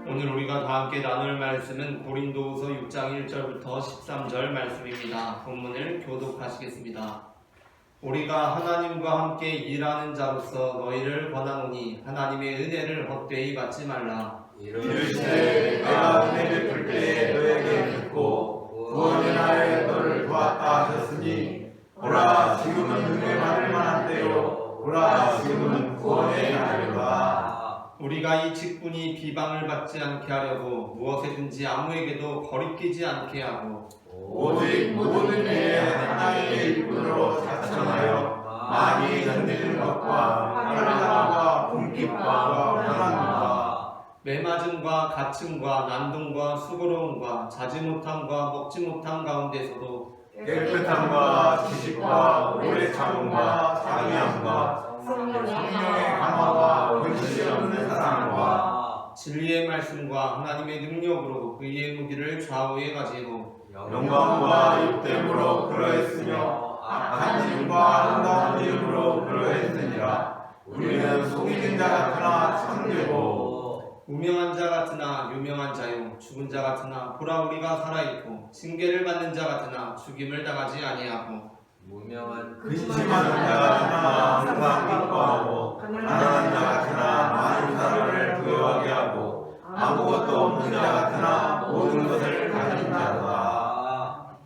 오늘 우리가 다 함께 나눌 말씀은 고린도후서 6장 1절부터 13절 말씀입니다. 본문을 교독하시겠습니다. 우리가 하나님과 함께 일하는 자로서 너희를 권하노니 하나님의 은혜를 헛되이 받지 말라. 이르시되 내가 은혜 베풀 때에 너에게 듣고 구원의 날에 너를 도왔다 하셨으니 보라 지금은 은혜 받을 만한 때요 보라 지금은 구원의 날이로다. 우리가 이 직분이 비방을 받지 않게 하려고 무엇에든지 아무에게도 거리끼지 않게 하고 오직 모든 일에 하나님의 일꾼으로 자청하여 많이 흔들리는 것과 환난과 궁핍과 평안과 매맞음과 가침과 난동과 수고로움과 자지 못함과 먹지 못함 가운데서도 깨끗함과 지식과 오래 참음과 자비함과 성령의 강화와 근심 없는 사랑과 진리의 말씀과 하나님의 능력으로 의의 무기를 좌우에 가지고 영광과 육됨으로 그러했으며 악한 이름과 아름다운 이름으로 그러했느니라. 우리는 속이는 자 같으나 참되고 무명한 자 같으나 유명한 자요 죽은 자 같으나 보라 우리가 살아있고 징계를 받는 자 같으나 죽임을 당하지 아니하고 무명한 근심하는 자 같으나 항상 기뻐하고 가난한 자 같으나 많은 사람을 부여하게 하고 아무것도 없는 자 같으나 모든 것을 가진 자다.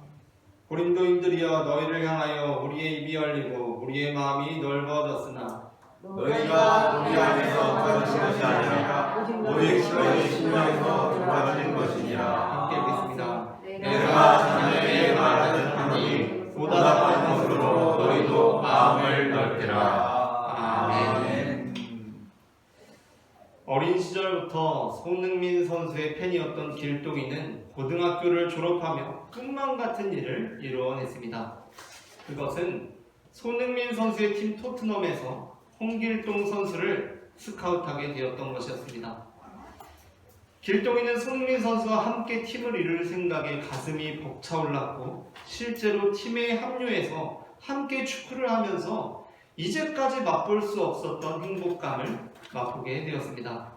고린도인들이여 너희를 향하여 우리의 입이 열리고 우리의 마음이 넓어졌으나 너희가 우리 안에서 가진 것이 아니라 오직 너희 심령에서 좁아진 것이니라. 함께 읽겠습니다. 내가 자네에게 말하듯하니 보다 나쁜 것으로 너희도 마음을 넓히라. 아멘. 어린 시절부터 손흥민 선수의 팬이었던 길동이는 고등학교를 졸업하며 꿈만 같은 일을 이루어냈습니다. 그것은 손흥민 선수의 팀 토트넘에서 홍길동 선수를 스카우트하게 되었던 것이었습니다. 길동이는 손흥민 선수와 함께 팀을 이룰 생각에 가슴이 벅차올랐고 실제로 팀에 합류해서 함께 축구를 하면서 이제까지 맛볼 수 없었던 행복감을 맛보게 되었습니다.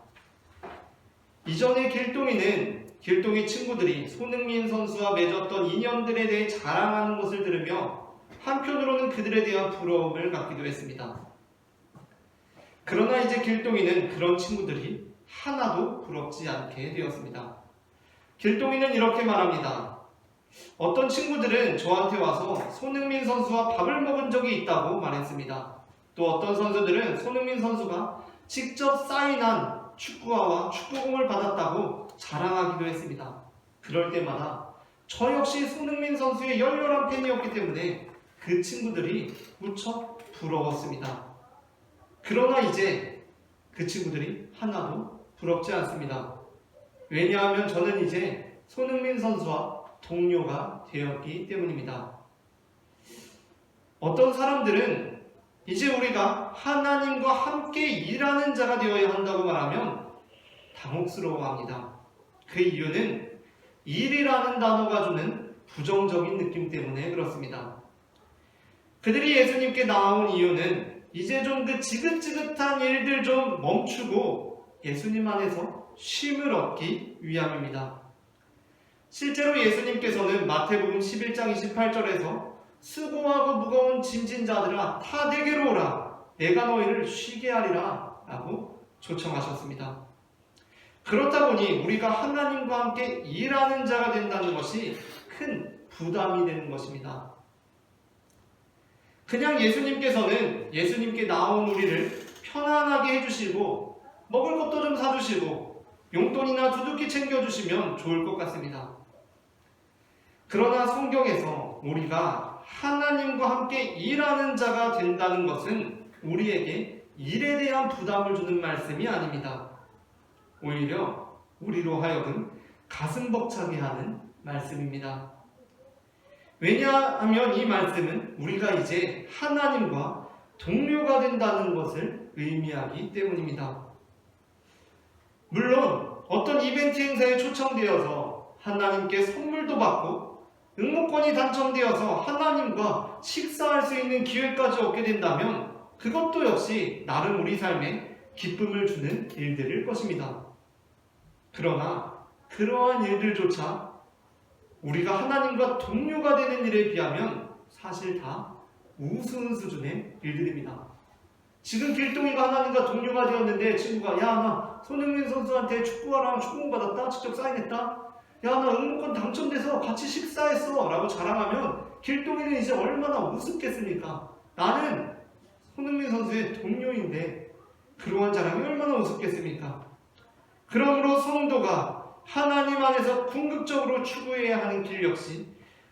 이전에 길동이 친구들이 손흥민 선수와 맺었던 인연들에 대해 자랑하는 것을 들으며 한편으로는 그들에 대한 부러움을 갖기도 했습니다. 그러나 이제 길동이는 그런 친구들이 하나도 부럽지 않게 되었습니다. 길동이는 이렇게 말합니다. 어떤 친구들은 저한테 와서 손흥민 선수와 밥을 먹은 적이 있다고 말했습니다. 또 어떤 선수들은 손흥민 선수가 직접 사인한 축구화와 축구공을 받았다고 자랑하기도 했습니다. 그럴 때마다 저 역시 손흥민 선수의 열렬한 팬이었기 때문에 그 친구들이 무척 부러웠습니다. 그러나 이제 그 친구들이 하나도 부럽지 않습니다. 왜냐하면 저는 이제 손흥민 선수와 동료가 되었기 때문입니다. 어떤 사람들은 이제 우리가 하나님과 함께 일하는 자가 되어야 한다고 말하면 당혹스러워합니다. 그 이유는 일이라는 단어가 주는 부정적인 느낌 때문에 그렇습니다. 그들이 예수님께 나온 이유는 이제 좀 그 지긋지긋한 일들 좀 멈추고 예수님 안에서 쉼을 얻기 위함입니다. 실제로 예수님께서는 마태복음 11장 28절에서 수고하고 무거운 짐진 자들아 다 내게로 오라 내가 너희를 쉬게 하리라 라고 초청하셨습니다. 그렇다 보니 우리가 하나님과 함께 일하는 자가 된다는 것이 큰 부담이 되는 것입니다. 그냥 예수님께서는 예수님께 나온 우리를 편안하게 해주시고 먹을 것도 좀 사주시고 용돈이나 두둑히 챙겨주시면 좋을 것 같습니다. 그러나 성경에서 우리가 하나님과 함께 일하는 자가 된다는 것은 우리에게 일에 대한 부담을 주는 말씀이 아닙니다. 오히려 우리로 하여금 가슴 벅차게 하는 말씀입니다. 왜냐하면 이 말씀은 우리가 이제 하나님과 동료가 된다는 것을 의미하기 때문입니다. 물론 어떤 이벤트 행사에 초청되어서 하나님께 선물도 받고 응모권이 당첨되어서 하나님과 식사할 수 있는 기회까지 얻게 된다면 그것도 역시 나름 우리 삶에 기쁨을 주는 일들일 것입니다. 그러나 그러한 일들조차 우리가 하나님과 동료가 되는 일에 비하면 사실 다 우스운 수준의 일들입니다. 지금 길동이가 하나님과 동료가 되었는데 친구가 야 나 손흥민 선수한테 축구화랑 축구공 받았다 직접 사인했다 야 나 응모권 당첨돼서 같이 식사했어 라고 자랑하면 길동이는 이제 얼마나 우습겠습니까? 나는 손흥민 선수의 동료인데 그러한 자랑이 얼마나 우습겠습니까? 그러므로 성도가 하나님 안에서 궁극적으로 추구해야 하는 길 역시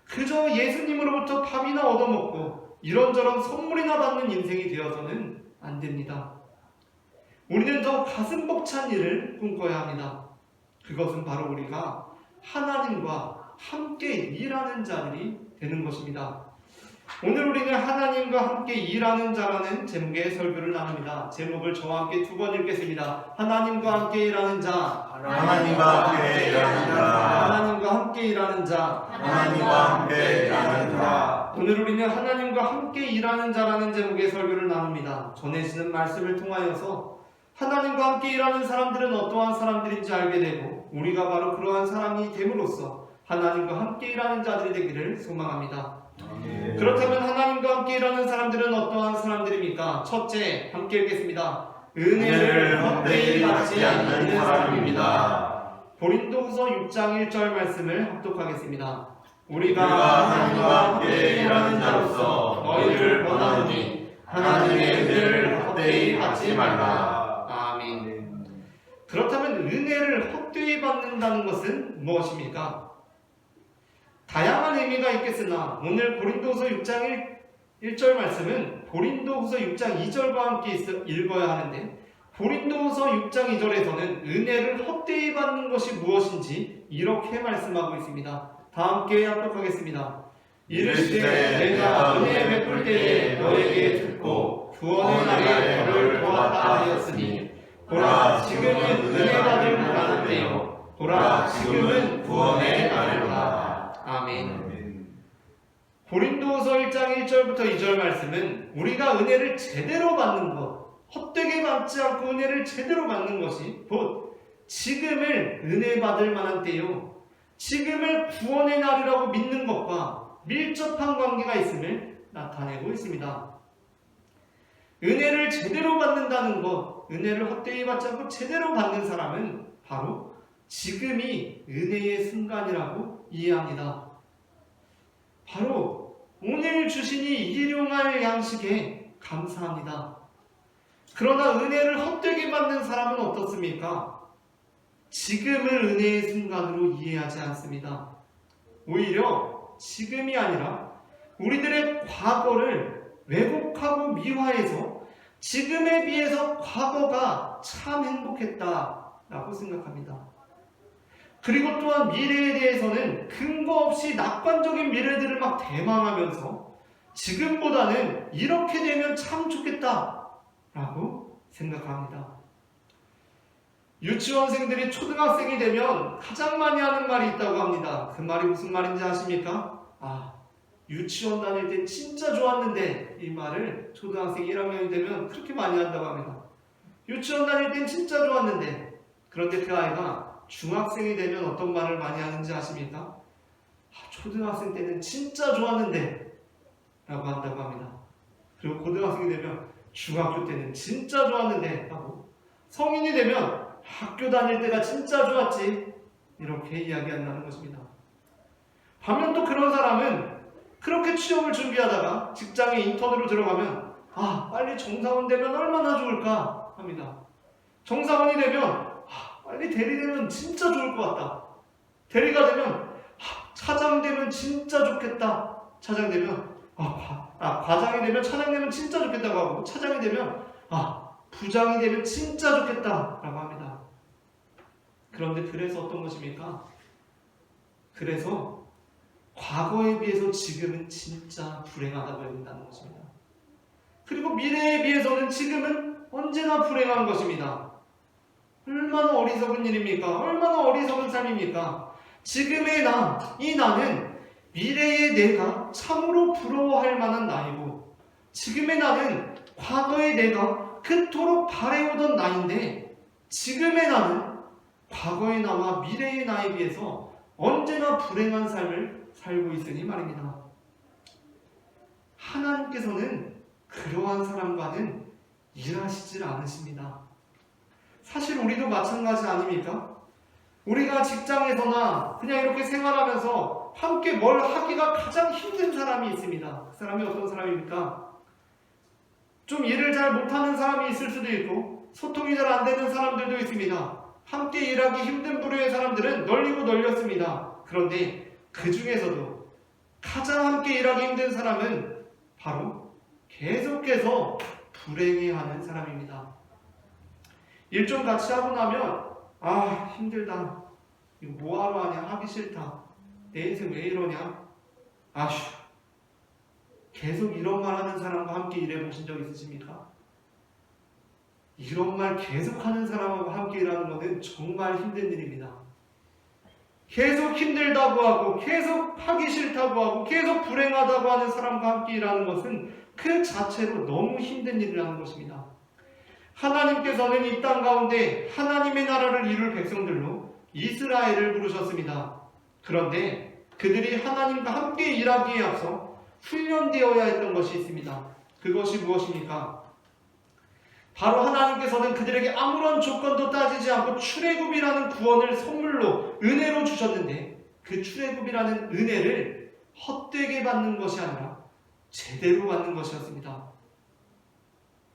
그저 예수님으로부터 밥이나 얻어먹고 이런저런 선물이나 받는 인생이 되어서는 안 됩니다. 우리는 더 가슴 벅찬 일을 꿈꿔야 합니다. 그것은 바로 우리가 하나님과 함께 일하는 자들이 되는 것입니다. 오늘 우리는 하나님과 함께 일하는 자라는 제목의 설교를 나눕니다. 제목을 저와 함께 두 번 읽겠습니다. 하나님과 함께 일하는 자, 하나님과 함께 일하는 자, 하나님과 함께 일하는 자, 하나님과 함께 일하는 자. 오늘 우리는 하나님과 함께 일하는 자라는 제목의 설교를 나눕니다. 전해지는 말씀을 통하여서 하나님과 함께 일하는 사람들은 어떠한 사람들인지 알게 되고 우리가 바로 그러한 사람이 됨으로써 하나님과 함께 일하는 자들이 되기를 소망합니다. 그렇다면 하나님과 함께 일하는 사람들은 어떠한 사람들입니까? 첫째, 함께 읽겠습니다. 은혜를 헛되이 받지 않는 사람입니다. 고린도후서 6장 1절 말씀을 합독하겠습니다. 우리가 하나님과 함께 일하는 자로서 너희를 권하노니 하나님의 은혜를 헛되이 받지 말라. 아멘. 그렇다면 은혜를 헛되이 받는다는 것은 무엇입니까? 다양한 의미가 있겠으나 오늘 고린도후서 6장 1절 말씀은 고린도후서 6장 2절과 함께 읽어야 하는데 고린도후서 6장 2절에서는 은혜를 헛되이 받는 것이 무엇인지 이렇게 말씀하고 있습니다. 다 함께 합독하겠습니다. 이르시되 내가 은혜 베풀 때에 너에게 듣고 구원의 날에 너를 도왔다 하였으니 보라 지금은 은혜 받을 만한 때요 보라 지금은 구원의 날이로다. 아멘. 고린도후서 1장 1절부터 2절 말씀은 우리가 은혜를 제대로 받는 것, 헛되게 받지 않고 은혜를 제대로 받는 것이 곧 지금을 은혜 받을 만한 때요 지금을 구원의 날이라고 믿는 것과 밀접한 관계가 있음을 나타내고 있습니다. 은혜를 제대로 받는다는 것, 은혜를 헛되이 받지 않고 제대로 받는 사람은 바로 지금이 은혜의 순간이라고 이해합니다. 바로 오늘 주시니 일용할 양식에 감사합니다. 그러나 은혜를 헛되게 받는 사람은 어떻습니까? 지금을 은혜의 순간으로 이해하지 않습니다. 오히려 지금이 아니라 우리들의 과거를 왜곡하고 미화해서 지금에 비해서 과거가 참 행복했다라고 생각합니다. 그리고 또한 미래에 대해서는 근거 없이 낙관적인 미래들을 막 대망하면서 지금보다는 이렇게 되면 참 좋겠다라고 생각합니다. 유치원생들이 초등학생이 되면 가장 많이 하는 말이 있다고 합니다. 그 말이 무슨 말인지 아십니까? 유치원 다닐 때 진짜 좋았는데 이 말을 초등학생 1학년이 되면 그렇게 많이 한다고 합니다. 유치원 다닐 땐 진짜 좋았는데 그런데 그 아이가 중학생이 되면 어떤 말을 많이 하는지 아십니까? 초등학생 때는 진짜 좋았는데 라고 한다고 합니다. 그리고 고등학생이 되면 중학교 때는 진짜 좋았는데 하고 성인이 되면 학교 다닐 때가 진짜 좋았지 이렇게 이야기한다는 것입니다. 반면 또 그런 사람은 그렇게 취업을 준비하다가 직장에 인턴으로 들어가면 빨리 정사원 되면 얼마나 좋을까 합니다. 정사원이 되면 빨리 대리 되면 진짜 좋을 것 같다. 대리가 되면 차장 되면 진짜 좋겠다. 차장 되면 과장이 되면 차장 되면 진짜 좋겠다고 하고 차장이 되면 부장이 되면 진짜 좋겠다 라고 합니다. 그런데 그래서 어떤 것입니까? 그래서 과거에 비해서 지금은 진짜 불행하다고 여긴다는 것입니다. 그리고 미래에 비해서는 지금은 언제나 불행한 것입니다. 얼마나 어리석은 일입니까? 얼마나 어리석은 삶입니까? 지금의 이 나는 미래의 내가 참으로 부러워할 만한 나이고 지금의 나는 과거의 내가 그토록 바래오던 나인데 지금의 나는 과거의 나와 미래의 나에 비해서 언제나 불행한 삶을 살고 있으니 말입니다. 하나님께서는 그러한 사람과는 일하시질 않으십니다. 사실 우리도 마찬가지 아닙니까? 우리가 직장에서나 그냥 이렇게 생활하면서 함께 뭘 하기가 가장 힘든 사람이 있습니다. 그 사람이 어떤 사람입니까? 좀 일을 잘 못하는 사람이 있을 수도 있고 소통이 잘 안 되는 사람들도 있습니다. 함께 일하기 힘든 부류의 사람들은 널리고 널렸습니다. 그런데 그 중에서도 가장 함께 일하기 힘든 사람은 바로 계속해서 불행해하는 사람입니다. 일 좀 같이 하고 나면 힘들다. 이거 뭐하러 하냐? 하기 싫다. 내 인생 왜 이러냐? 아휴. 계속 이런 말 하는 사람과 함께 일해보신 적 있으십니까? 이런 말 계속 하는 사람하고 함께 일하는 것은 정말 힘든 일입니다. 계속 힘들다고 하고 계속 하기 싫다고 하고 계속 불행하다고 하는 사람과 함께 일하는 것은 그 자체로 너무 힘든 일이라는 것입니다. 하나님께서는 이 땅 가운데 하나님의 나라를 이룰 백성들로 이스라엘을 부르셨습니다. 그런데 그들이 하나님과 함께 일하기에 앞서 훈련되어야 했던 것이 있습니다. 그것이 무엇입니까? 바로 하나님께서는 그들에게 아무런 조건도 따지지 않고 출애굽이라는 구원을 선물로 은혜로 주셨는데 그 출애굽이라는 은혜를 헛되게 받는 것이 아니라 제대로 받는 것이었습니다.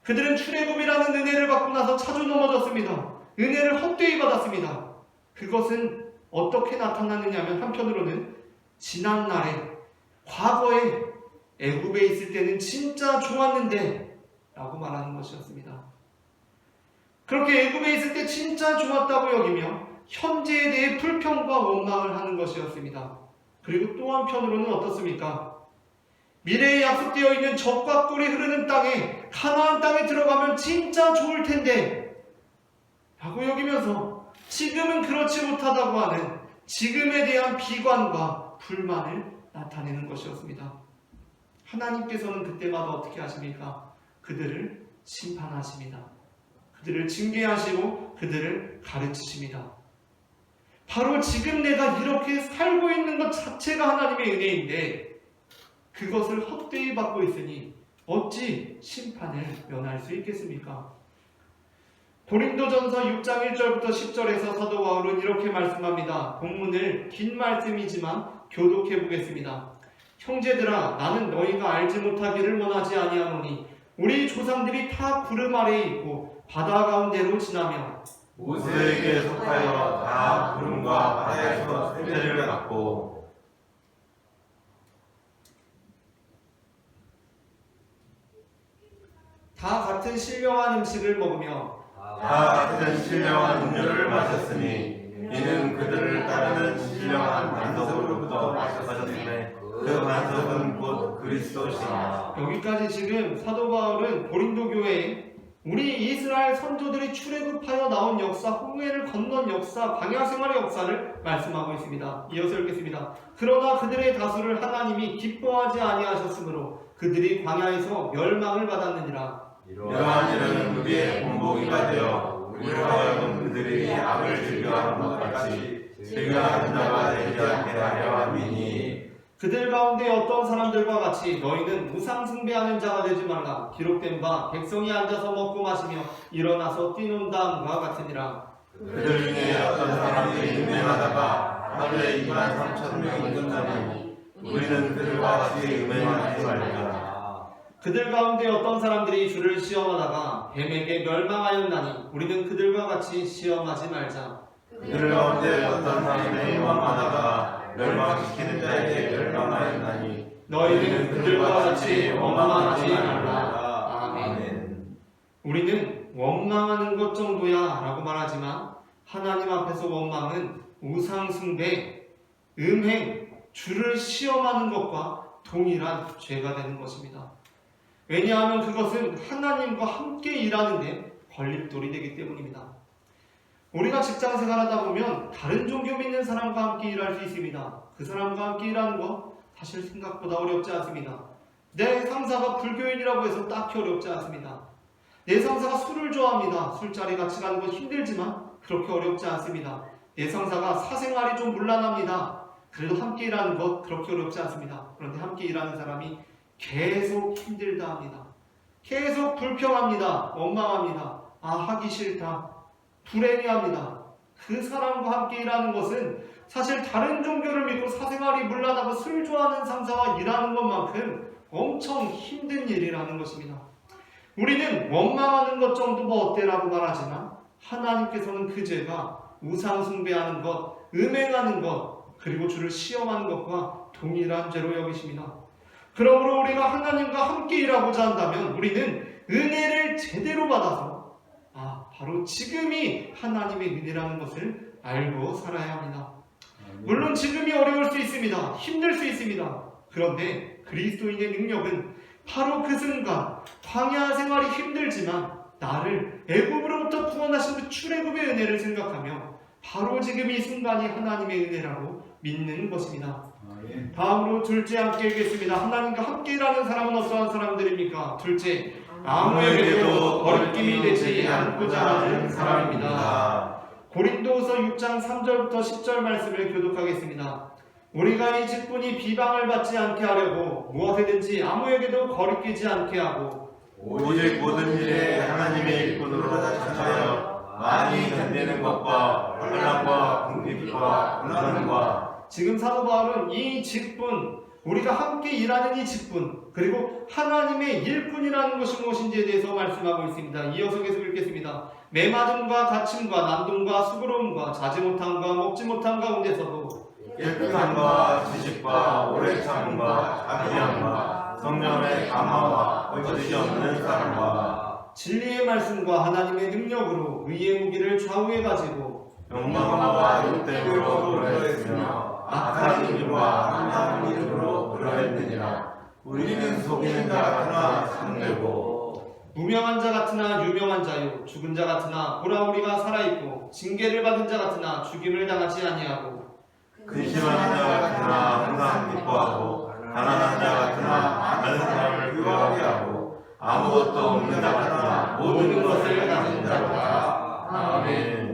그들은 출애굽이라는 은혜를 받고 나서 차주 넘어졌습니다. 은혜를 헛되이 받았습니다. 그것은 어떻게 나타나느냐면 한편으로는 지난날에 과거에 애굽에 있을 때는 진짜 좋았는데 라고 말하는 것이었습니다. 그렇게 애굽에 있을 때 진짜 좋았다고 여기며 현재에 대해 불평과 원망을 하는 것이었습니다. 그리고 또 한편으로는 어떻습니까? 미래에 약속되어 있는 젖과 꿀이 흐르는 땅에 가나안 땅에 들어가면 진짜 좋을 텐데 라고 여기면서 지금은 그렇지 못하다고 하는 지금에 대한 비관과 불만을 나타내는 것이었습니다. 하나님께서는 그때마다 어떻게 하십니까? 그들을 심판하십니다. 그들을 징계하시고 그들을 가르치십니다. 바로 지금 내가 이렇게 살고 있는 것 자체가 하나님의 은혜인데 그것을 헛되이 받고 있으니 어찌 심판을 면할 수 있겠습니까? 고린도전서 6장 1절부터 10절에서 사도 바울은 이렇게 말씀합니다. 본문을 긴 말씀이지만 교독해 보겠습니다. 형제들아, 나는 너희가 알지 못하기를 원하지 아니하노니 우리 조상들이 다 구름 아래에 있고 바다 가운데로 지나며 모세에게 속하여 다 구름과 바다에서 세대를 갖고 다 같은 신령한 음식을 먹으며 다 같은 신령한 음료를 마셨으니 이는 그들을 따르는 신령한 반석으로부터 마셨음에 그 반석은 곧 그리스도시니라. 여기까지 지금 사도 바울은 고린도 교회에 우리 이스라엘 선조들이 출애굽하여 나온 역사, 홍해를 건넌 역사, 광야 생활의 역사를 말씀하고 있습니다. 이어서 읽겠습니다. 그러나 그들의 다수를 하나님이 기뻐하지 아니하셨으므로 그들이 광야에서 멸망을 받았느니라. 이러한 일은 우리의 본보기가 되어 우리로 하여금 그들이 악을 즐겨하는 것 같이 즐겨하는 자가 되지 않게 하려 함이니 그들 가운데 어떤 사람들과 같이 너희는 우상 숭배하는 자가 되지 말라. 기록된 바 백성이 앉아서 먹고 마시며 일어나서 뛰논다함과 같으니라. 그들 중에 어떤 사람들이 음행하다가 하루에 23,000명이 죽는다니 우리는 그들과 같이 음행하지 말자. 그들 가운데 어떤 사람들이 주를 시험하다가 뱀에게 멸망하였나니 우리는 그들과 같이 시험하지 말자. 그들 가운데 어떤 사람이 원망하다가 멸망시키는 자에게 멸망하였나니 너희는 그들과 같이 원망하지 말라. 아멘. 우리는 원망하는 것 정도야 라고 말하지만 하나님 앞에서 원망은 우상 숭배, 음행, 주를 시험하는 것과 동일한 죄가 되는 것입니다. 왜냐하면 그것은 하나님과 함께 일하는데 걸림돌이 되기 때문입니다. 우리가 직장 생활하다 보면 다른 종교 믿는 사람과 함께 일할 수 있습니다. 그 사람과 함께 일하는 것 사실 생각보다 어렵지 않습니다. 내 상사가 불교인이라고 해서 딱히 어렵지 않습니다. 내 상사가 술을 좋아합니다. 술자리 같이 가는 건 힘들지만 그렇게 어렵지 않습니다. 예상사가 사생활이 좀 문란합니다. 그래도 함께 일하는 것 그렇게 어렵지 않습니다. 그런데 함께 일하는 사람이 계속 힘들다 합니다. 계속 불평합니다. 원망합니다. 하기 싫다. 불행해합니다. 그 사람과 함께 일하는 것은 사실 다른 종교를 믿고 사생활이 문란하고 술 좋아하는 상사와 일하는 것만큼 엄청 힘든 일이라는 것입니다. 우리는 원망하는 것 정도 뭐 어때라고 말하지만 하나님께서는 그 죄가 우상 숭배하는 것, 음행하는 것, 그리고 주를 시험하는 것과 동일한 죄로 여기십니다. 그러므로 우리가 하나님과 함께 일하고자 한다면 우리는 은혜를 제대로 받아서 바로 지금이 하나님의 은혜라는 것을 알고 살아야 합니다. 물론 지금이 어려울 수 있습니다. 힘들 수 있습니다. 그런데 그리스도인의 능력은 바로 그 순간 광야 생활이 힘들지만 나를 애굽으로부터 구원하신 그 출애굽의 은혜를 생각하며 바로 지금 이 순간이 하나님의 은혜라고 믿는 것입니다. 다음으로 둘째 함께 읽겠습니다. 하나님과 함께 일하는 사람은 어떠한 사람들입니까? 둘째, 아무에게도 거리낌이 되지 않고자 하는 사람입니다. 고린도후서 6장 3절부터 10절 말씀을 교독하겠습니다. 우리가 이 직분이 비방을 받지 않게 하려고 무엇이든지 아무에게도 거리끼지 않게 하고 오직 모든 일에 하나님의 일꾼으로 찾아여 많이 견디는 것과 혼란과 궁핍과 고난과 지금 사도 바울은 이 직분, 우리가 함께 일하는 이 직분, 그리고 하나님의 일꾼이라는 것이 무엇인지에 대해서 말씀하고 있습니다. 이어서 계속 읽겠습니다. 메마름과 갇힘과 난동과 수고로움과 자지 못함과 먹지 못함 가운데서도 깨끗함과 지식과 오래 참음과 자비함과 성령의 감화와 거짓이 없는 사랑과 진리의 말씀과 하나님의 능력으로 의의 무기를 좌우에 가지고 영광과 욕됨으로 그러했으며 악한 이름과 한나는 이름으로 그러했느니라. 우리는 속이는 자 같으나 참되고 무명한 자 같으나 유명한 자요 죽은 자 같으나 보라 우리가 살아있고 징계를 받은 자 같으나 죽임을 당하지 아니하고 근심하는 자 같으나 항상 기뻐하고 가난한 자 같으나 많은 사람을 부유하게 하고 아무것도 없는 자 같으나 모든 것을 가진 자로다. 아멘.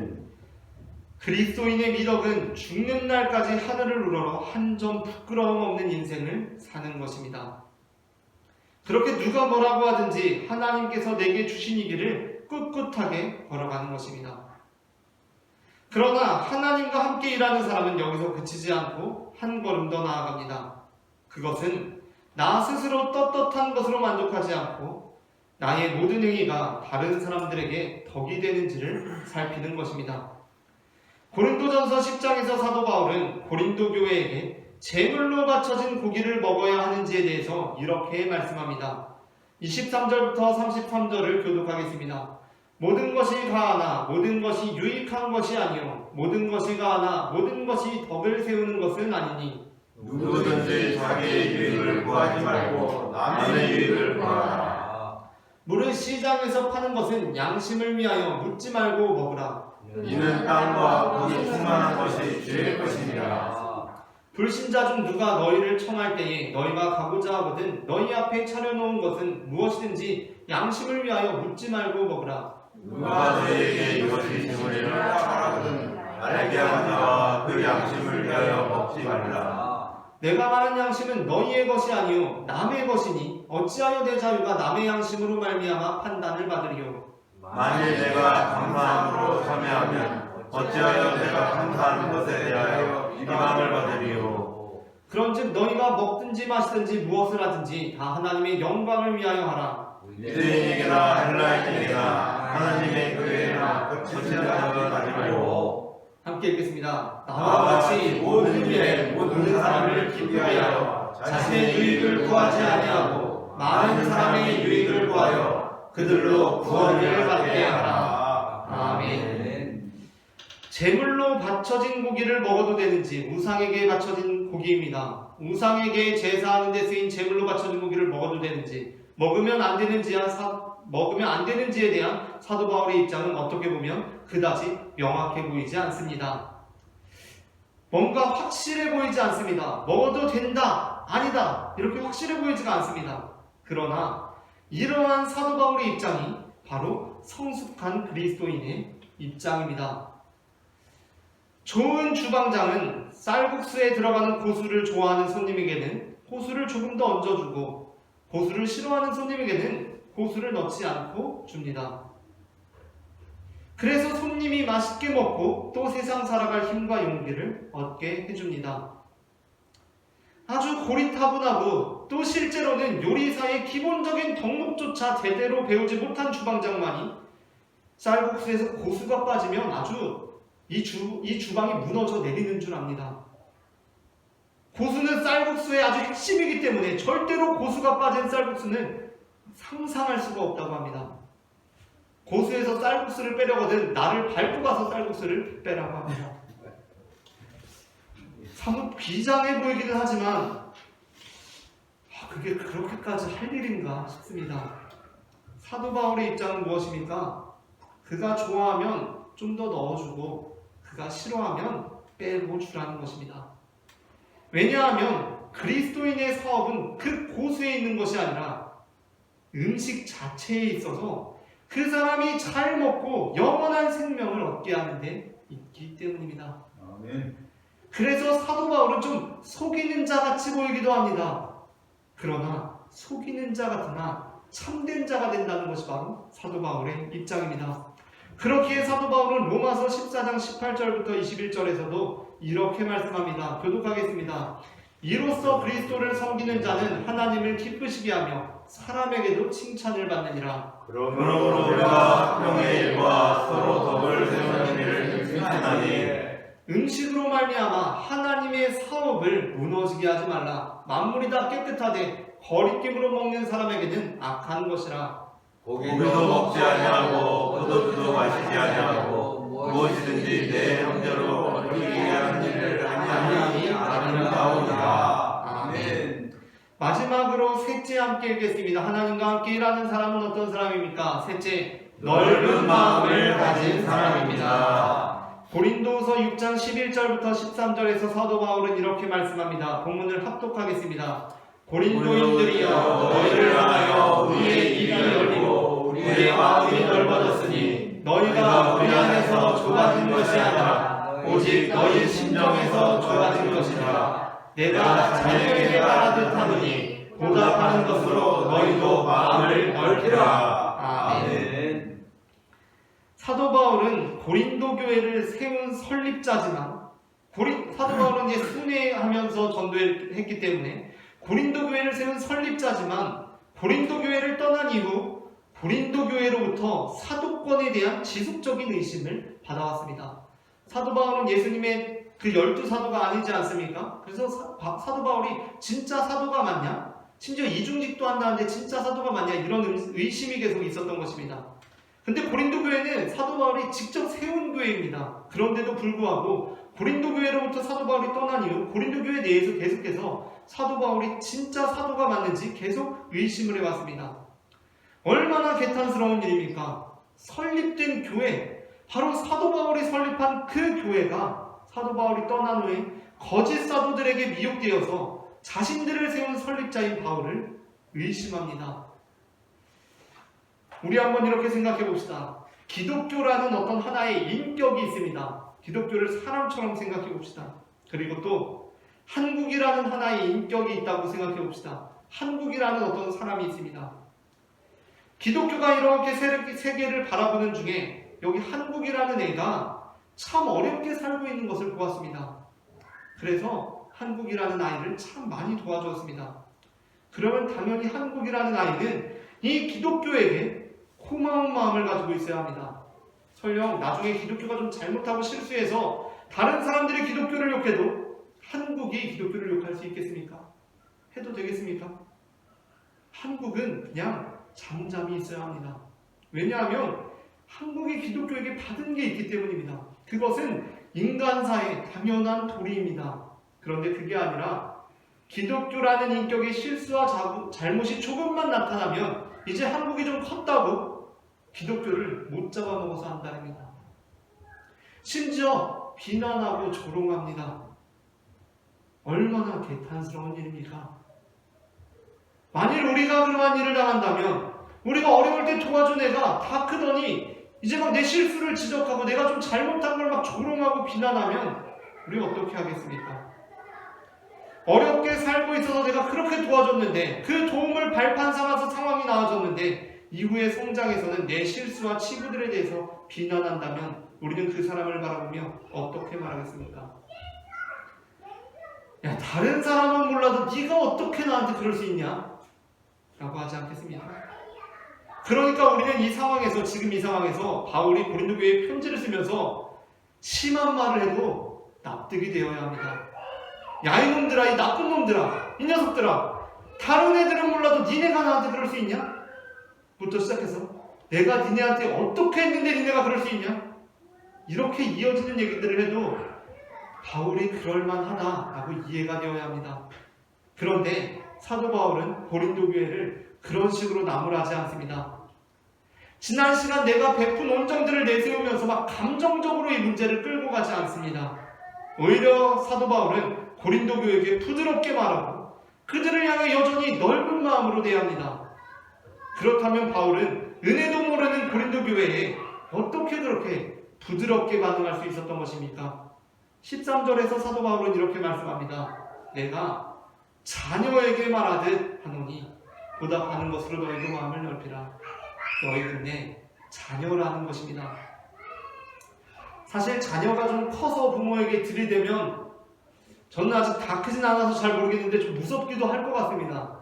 그리스도인의 미덕은 죽는 날까지 하늘을 우러러 한 점 부끄러움 없는 인생을 사는 것입니다. 그렇게 누가 뭐라고 하든지 하나님께서 내게 주신 이 길을 꿋꿋하게 걸어가는 것입니다. 그러나 하나님과 함께 일하는 사람은 여기서 그치지 않고 한 걸음 더 나아갑니다. 그것은 나 스스로 떳떳한 것으로 만족하지 않고 나의 모든 행위가 다른 사람들에게 덕이 되는지를 살피는 것입니다. 고린도전서 10장에서 사도 바울은 고린도 교회에게 제물로 바쳐진 고기를 먹어야 하는지에 대해서 이렇게 말씀합니다. 23절부터 33절을 교독하겠습니다. 모든 것이 가하나 모든 것이 유익한 것이 아니요 모든 것이 가하나 모든 것이 덕을 세우는 것은 아니니 누구든지 자기의 유익을 구하지 말고 남의 유익을 구하라. 무릇 시장에서 파는 것은 양심을 위하여 묻지 말고 먹으라. 이는 땅과 거기 충만한 것이 주의 것이니라. 불신자 중 누가 너희를 청할 때에 너희가 가고자 하거든 너희 앞에 차려놓은 것은 무엇이든지 양심을 위하여 묻지 말고 먹으라. 누가 너희에게 이것이 재물이라 말하거든 알게 하는 자와 그 양심을 위하여 먹지 말라. 내가 말한 양심은 너희의 것이 아니요 남의 것이니 어찌하여 내 자유가 남의 양심으로 말미암아 판단을 받으리요. 만일 내가 감사함으로 참여하면 어찌하여 내가 감사하는 것에 대하여 비방을 받으리요. 그런즉 너희가 먹든지 마시든지 무엇을 하든지 다 하나님의 영광을 위하여 하라. 유대인에게나 헬라인에게나 하나님의 교회나 거친 자들은 하지 말고 함께 읽겠습니다. 나와 같이 모든 일에 모든 사람을 기쁘게 하여 자신의 유익을 구하지 아니하고 많은 사람의 유익을 구하여 그들로 구원을 받게 하라. 아멘. 제물로 바쳐진 고기를 먹어도 되는지 우상에게 바쳐진 고기입니다. 우상에게 제사하는 데 쓰인 제물로 바쳐진 고기를 먹어도 되는지 먹으면 안 되는지에 대한 사도 바울의 입장은 어떻게 보면 그다지 명확해 보이지 않습니다. 뭔가 확실해 보이지 않습니다. 먹어도 된다, 아니다 이렇게 확실해 보이지가 않습니다. 그러나 이러한 사도 바울의 입장이 바로 성숙한 그리스도인의 입장입니다. 좋은 주방장은 쌀국수에 들어가는 고수를 좋아하는 손님에게는 고수를 조금 더 얹어주고 고수를 싫어하는 손님에게는 고수를 넣지 않고 줍니다. 그래서 손님이 맛있게 먹고 또 세상 살아갈 힘과 용기를 얻게 해줍니다. 아주 고리타분하고 또 실제로는 요리사의 기본적인 덕목조차 제대로 배우지 못한 주방장만이 쌀국수에서 고수가 빠지면 아주 이 주방이 무너져 내리는 줄 압니다. 고수는 쌀국수의 아주 핵심이기 때문에 절대로 고수가 빠진 쌀국수는 상상할 수가 없다고 합니다. 고수에서 쌀국수를 빼려거든 나를 밟고 가서 쌀국수를 빼라고 합니다. 사뭇 비장해 보이기는 하지만 그게 그렇게까지 할 일인가 싶습니다. 사도 바울의 입장은 무엇입니까? 그가 좋아하면 좀 더 넣어주고 그가 싫어하면 빼고 주라는 것입니다. 왜냐하면 그리스도인의 사업은 그 고수에 있는 것이 아니라 음식 자체에 있어서 그 사람이 잘 먹고 영원한 생명을 얻게 하는 데 있기 때문입니다. 아멘. 그래서 사도 바울은 좀 속이는 자 같이 보이기도 합니다. 그러나 속이는 자 같으나 참된 자가 된다는 것이 바로 사도 바울의 입장입니다. 그렇기에 사도 바울은 로마서 14장 18절부터 21절에서도 이렇게 말씀합니다. 교독하겠습니다. 이로써 그리스도를 섬기는 자는 하나님을 기쁘시게 하며 사람에게도 칭찬을 받느니라. 그러므로 우리가 형의 일과 서로 덕을 세우는 일을 칭찬하니 음식으로 말미암아 하나님의 사업을 무너지게 하지 말라. 만물이 다 깨끗하되 거리낌으로 먹는 사람에게는 악한 것이라. 고기도 먹지 아니하고 포도주도 마시지 아니하고 무엇이든지 내 형제로 어리게 하는 일을 아니하니 아름다우니라. 아멘. 마지막으로 셋째 함께 읽겠습니다. 하나님과 함께 일하는 사람은 어떤 사람입니까? 셋째, 넓은 마음을 가진 사람입니다. 고린도후서 6장 11절부터 13절에서 사도 바울은 이렇게 말씀합니다. 본문을 합독하겠습니다. 고린도인들이여, 너희를 향하여 우리의 입이 열리고 우리의 마음이 넓어졌으니 너희가 우리 안에서 좁아진 것이 아니라 오직 너희 심정에서 좁아진 것이라. 내가 자녀에게 알아듣 하노니 보답하는 것으로 너희도 마음을 넓히라. 아멘. 사도 바울은 고린도 교회를 세운 설립자지만 사도 바울은 이제 순회하면서 전도했기 때문에 고린도 교회를 세운 설립자지만 고린도 교회를 떠난 이후 고린도 교회로부터 사도권에 대한 지속적인 의심을 받아왔습니다. 사도 바울은 예수님의 그 12사도가 아니지 않습니까? 그래서 사도 바울이 진짜 사도가 맞냐? 심지어 이중직도 한다는데 진짜 사도가 맞냐? 이런 의심이 계속 있었던 것입니다. 근데 고린도 교회는 사도 바울이 직접 세운 교회입니다. 그런데도 불구하고 고린도 교회로부터 사도 바울이 떠난 이후 고린도 교회 내에서 계속해서 사도 바울이 진짜 사도가 맞는지 계속 의심을 해왔습니다. 얼마나 개탄스러운 일입니까? 설립된 교회, 바로 사도 바울이 설립한 그 교회가 사도 바울이 떠난 후에 거짓 사도들에게 미혹되어서 자신들을 세운 설립자인 바울을 의심합니다. 우리 한번 이렇게 생각해 봅시다. 기독교라는 어떤 하나의 인격이 있습니다. 기독교를 사람처럼 생각해 봅시다. 그리고 또 한국이라는 하나의 인격이 있다고 생각해 봅시다. 한국이라는 어떤 사람이 있습니다. 기독교가 이렇게 세계를 바라보는 중에 여기 한국이라는 애가 참 어렵게 살고 있는 것을 보았습니다. 그래서 한국이라는 아이를 참 많이 도와주었습니다. 그러면 당연히 한국이라는 아이는 이 기독교에게 고마운 마음을 가지고 있어야 합니다. 설령 나중에 기독교가 좀 잘못하고 실수해서 다른 사람들이 기독교를 욕해도 한국이 기독교를 욕할 수 있겠습니까? 해도 되겠습니까? 한국은 그냥 잠잠히 있어야 합니다. 왜냐하면 한국이 기독교에게 받은 게 있기 때문입니다. 그것은 인간사의 당연한 도리입니다. 그런데 그게 아니라 기독교라는 인격의 실수와 잘못이 조금만 나타나면 이제 한국이 좀 컸다고 기독교를 못 잡아먹어서 한다입니다. 심지어 비난하고 조롱합니다. 얼마나 개탄스러운 일입니까? 만일 우리가 그러한 일을 당한다면 우리가 어려울 때 도와준 애가 다 크더니 이제 막 내 실수를 지적하고 내가 좀 잘못한 걸 막 조롱하고 비난하면 우리 어떻게 하겠습니까? 어렵게 살고 있어서 내가 그렇게 도와줬는데 그 도움을 발판 삼아서 상황이 나아졌는데 이후에 성장에서는 내 실수와 치부들에 대해서 비난한다면 우리는 그 사람을 바라보며 어떻게 말하겠습니까? 야, 다른 사람은 몰라도 네가 어떻게 나한테 그럴 수 있냐? 라고 하지 않겠습니까? 그러니까 우리는 이 상황에서, 지금 이 상황에서 바울이 고린도 교회에 편지를 쓰면서 심한 말을 해도 납득이 되어야 합니다. 야, 이놈들아, 이 나쁜 놈들아, 이 녀석들아, 다른 애들은 몰라도 니네가 나한테 그럴 수 있냐? 부터 시작해서 내가 니네한테 어떻게 했는데 니네가 그럴 수 있냐? 이렇게 이어지는 얘기들을 해도 바울이 그럴만하다라고 이해가 되어야 합니다. 그런데 사도 바울은 고린도 교회를 그런 식으로 나무라지 않습니다. 지난 시간 내가 베푼 온정들을 내세우면서 막 감정적으로 이 문제를 끌고 가지 않습니다. 오히려 사도 바울은 고린도 교회에게 부드럽게 말하고 그들을 향해 여전히 넓은 마음으로 대합니다. 그렇다면 바울은 은혜도 모르는 고린도 교회에 어떻게 그렇게 부드럽게 반응할 수 있었던 것입니까? 13절에서 사도 바울은 이렇게 말씀합니다. 내가 자녀에게 말하듯 하노니 보답하는 것으로 너희도 마음을 넓히라. 너희는 내 자녀라는 것입니다. 사실 자녀가 좀 커서 부모에게 들이대면 저는 아직 다 크진 않아서 잘 모르겠는데 좀 무섭기도 할 것 같습니다.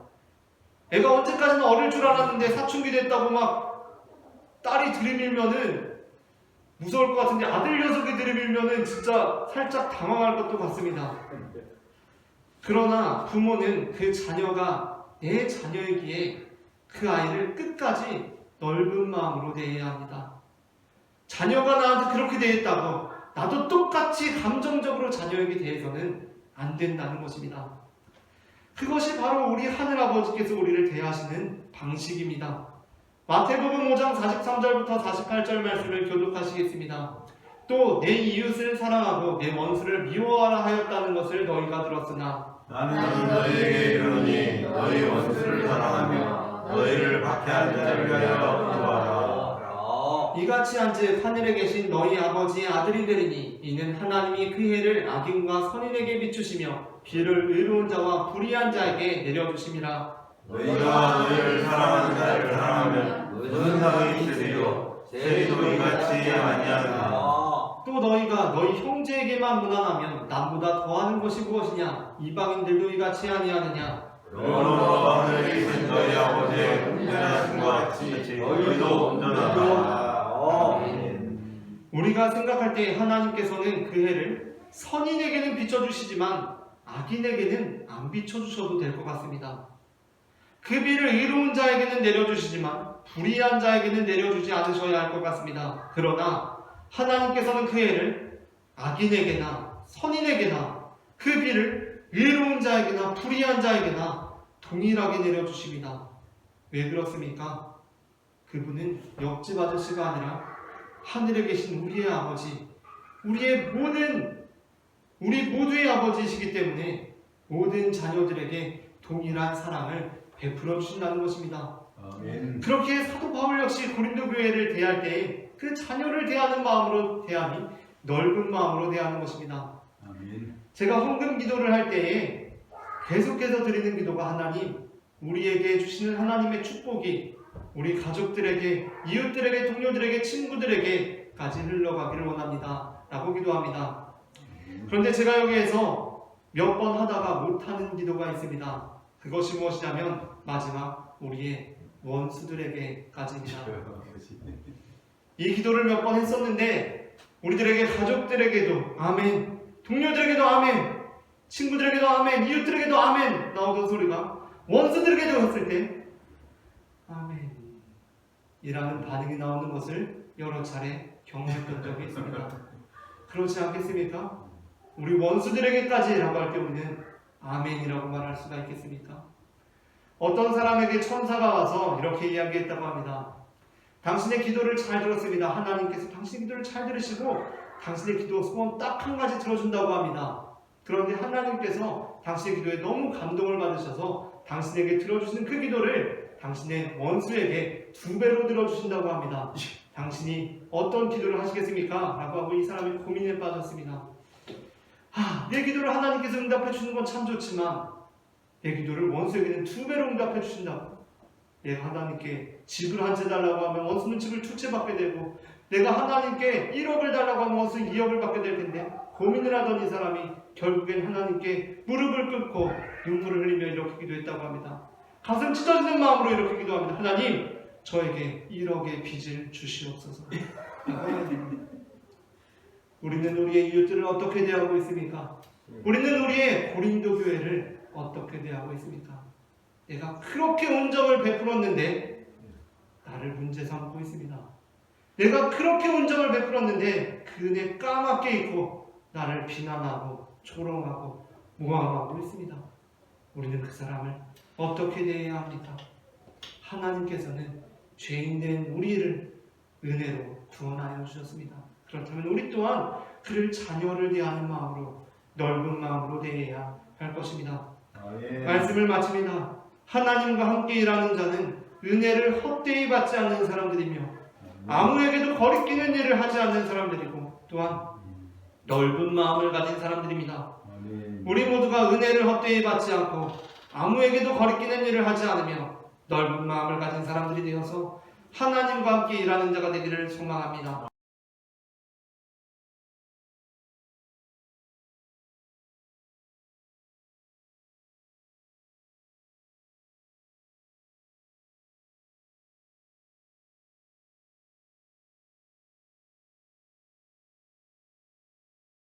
애가 언제까지나 어릴 줄 알았는데 사춘기 됐다고 막 딸이 들이밀면은 무서울 것 같은데 아들 녀석이 들이밀면은 진짜 살짝 당황할 것도 같습니다. 그러나 부모는 그 자녀가 내 자녀이기에 그 아이를 끝까지 넓은 마음으로 대해야 합니다. 자녀가 나한테 그렇게 대했다고 나도 똑같이 감정적으로 자녀에게 대해서는 안 된다는 것입니다. 그것이 바로 우리 하늘아버지께서 우리를 대하시는 방식입니다. 마태복음 5장 43절부터 48절 말씀을 교독하시겠습니다. 또 내 이웃을 사랑하고 내 원수를 미워하라 하였다는 것을 너희가 들었으나 나는 너희에게 이르노니 너희 원수를 사랑하며 너희를 박해하는 자를 위하여 기도하라. 이같이 한즉 하늘에 계신 너희 아버지의 아들이 되리니 이는 하나님이 그 해를 악인과 선인에게 비추시며 비를 의로운 자와 불의한 자에게 내려주심이라. 너희가 너희를 사랑하는 자를 사랑하면 무슨 상이 있으리요? 세리도 이같이 아니하느냐. 또 너희가 너희 형제에게만 무난하면 남보다 더하는 것이 무엇이냐? 이방인들도 이같이 아니하느냐? 그러므로 하늘에 계신 너희 아버지의 온전하신 것 같이 너희도 온전하라. 우리가 생각할 때 하나님께서는 그 해를 선인에게는 비춰주시지만 악인에게는 안 비춰주셔도 될 것 같습니다. 그 비를 의로운 자에게는 내려주시지만 불의한 자에게는 내려주지 않으셔야 할 것 같습니다. 그러나 하나님께서는 그 해를 악인에게나 선인에게나 그 비를 의로운 자에게나 불의한 자에게나 동일하게 내려주십니다. 왜 그렇습니까? 그분은 옆집 아저씨가 아니라 하늘에 계신 우리의 아버지, 우리 모두의 아버지이시기 때문에 모든 자녀들에게 동일한 사랑을 베풀어 주신다는 것입니다. 아멘. 그렇게 사도 바울 역시 고린도 교회를 대할 때 그 자녀를 대하는 마음으로 대하니 넓은 마음으로 대하는 것입니다. 아멘. 제가 헌금 기도를 할 때에 계속해서 드리는 기도가 하나님, 우리에게 주시는 하나님의 축복이 우리 가족들에게, 이웃들에게, 동료들에게, 친구들에게까지 흘러가기를 원합니다. 라고 기도합니다. 그런데 제가 여기에서 몇 번 하다가 못하는 기도가 있습니다. 그것이 무엇이냐면 마지막 우리의 원수들에게까지입니다. 이 기도를 몇 번 했었는데 우리들에게, 가족들에게도 아멘, 동료들에게도 아멘, 친구들에게도 아멘, 이웃들에게도 아멘 나오던 소리가 원수들에게도 했을 때 아멘 이라는 반응이 나오는 것을 여러 차례 경험했던 적이 있습니다. 그렇지 않겠습니까? 우리 원수들에게까지 라고 할 때 우리는 아멘이라고 말할 수가 있겠습니까? 어떤 사람에게 천사가 와서 이렇게 이야기했다고 합니다. 당신의 기도를 잘 들었습니다. 하나님께서 당신의 기도를 잘 들으시고 당신의 기도 소원 딱 한 가지 들어준다고 합니다. 그런데 하나님께서 당신의 기도에 너무 감동을 받으셔서 당신에게 들어주신 그 기도를 당신의 원수에게 2배로 들어주신다고 합니다. 당신이 어떤 기도를 하시겠습니까? 라고 하고 이 사람이 고민에 빠졌습니다. 내 기도를 하나님께서 응답해 주는 건 참 좋지만 내 기도를 원수에게는 2배로 응답해 주신다고. 내가 하나님께 집을 한 채 달라고 하면 원수는 집을 2채 받게 되고, 내가 하나님께 1억을 달라고 하면 원수는 2억을 받게 될 텐데, 고민을 하던 이 사람이 결국엔 하나님께 무릎을 꿇고 눈물을 흘리며 이렇게 기도했다고 합니다. 가슴 찢어지는 마음으로 이렇게 기도합니다. 하나님, 저에게 1억의 빚을 주시옵소서. 우리는 우리의 이웃들을 어떻게 대하고 있습니까? 우리는 우리의 고린도 교회를 어떻게 대하고 있습니까? 내가 그렇게 온정을 베풀었는데 나를 문제 삼고 있습니다. 내가 그렇게 온정을 베풀었는데 그 은혜 까맣게 잊고 나를 비난하고 조롱하고 모함하고 있습니다. 우리는 그 사람을 어떻게 대해야 합니까? 하나님께서는 죄인된 우리를 은혜로 구원하여 주셨습니다. 그렇다면 우리 또한 그를 자녀를 대하는 마음으로, 넓은 마음으로 대해야 할 것입니다. 말씀을 마칩니다. 하나님과 함께 일하는 자는 은혜를 헛되이 받지 않는 사람들이며 아무에게도 거리끼는 일을 하지 않는 사람들이고, 또한 넓은 마음을 가진 사람들입니다. 우리 모두가 은혜를 헛되이 받지 않고 아무에게도 거리끼는 일을 하지 않으며 넓은 마음을 가진 사람들이 되어서 하나님과 함께 일하는 자가 되기를 소망합니다.